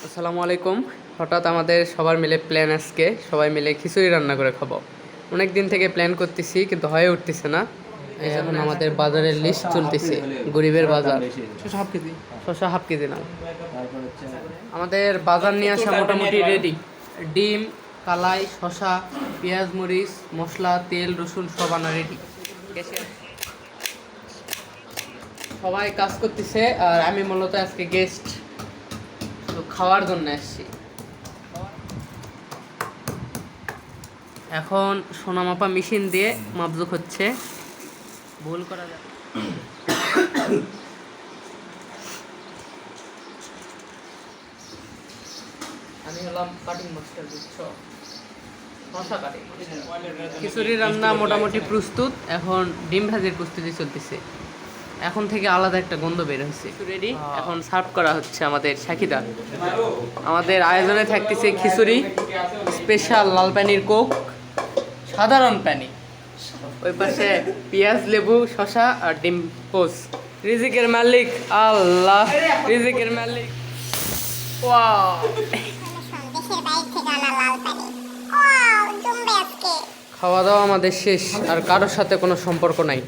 আসসালামু আলাইকুম। হঠাৎ আমাদের সবার মিলে প্ল্যান, আজকে সবাই মিলে খিচুড়ি রান্না করে খাবো। অনেক দিন থেকে প্ল্যান করতেছি কিন্তু হয়ে উঠতেছে না। এখন আমাদের বাজারের লিস্ট চলতেছে, গরিবের বাজার। শসা হাফ কেজি নাও। আমাদের বাজার নিয়ে আসা মোটামুটি রেডি। ডিম, কালাই, শসা, পেঁয়াজ, মরিচ, মশলা, তেল, রসুন সব আনা রেডি। সবাই কাজ করতেছে আর আমি মূলত আজকে গেস্ট, তো খাওয়ার জন্য আসছি। এখন সোনামাপা মেশিন দিয়ে মাপজোক হচ্ছে, ভুল করা যাবে। আমি হলাম কাটিং মাস্টার, বুঝছো? শসা কাটিং। খিচুড়ি রান্না মোটামুটি প্রস্তুত, এখন ডিম ভাজির প্রস্তুতি চলতেছে। এখন থেকে আলাদা একটা গন্ধ বের হচ্ছে। রেডি, এখন সার্ভ করা হচ্ছে আমাদের শাকিদা। আমাদের আয়োজনে থাকতেছে খিচুড়ি, স্পেশাল লাল পানির কোক, সাধারণ পানি, ওই পাশে পেঁয়াজ, লেবু, শসা আর ডিম পোস। রিজিকের মালিক আল্লাহ, রিজিকের মালিক। ওয়াও, খাওয়া দাওয়া আমাদের শেষ, আর কারোর সাথে কোনো সম্পর্ক নাই।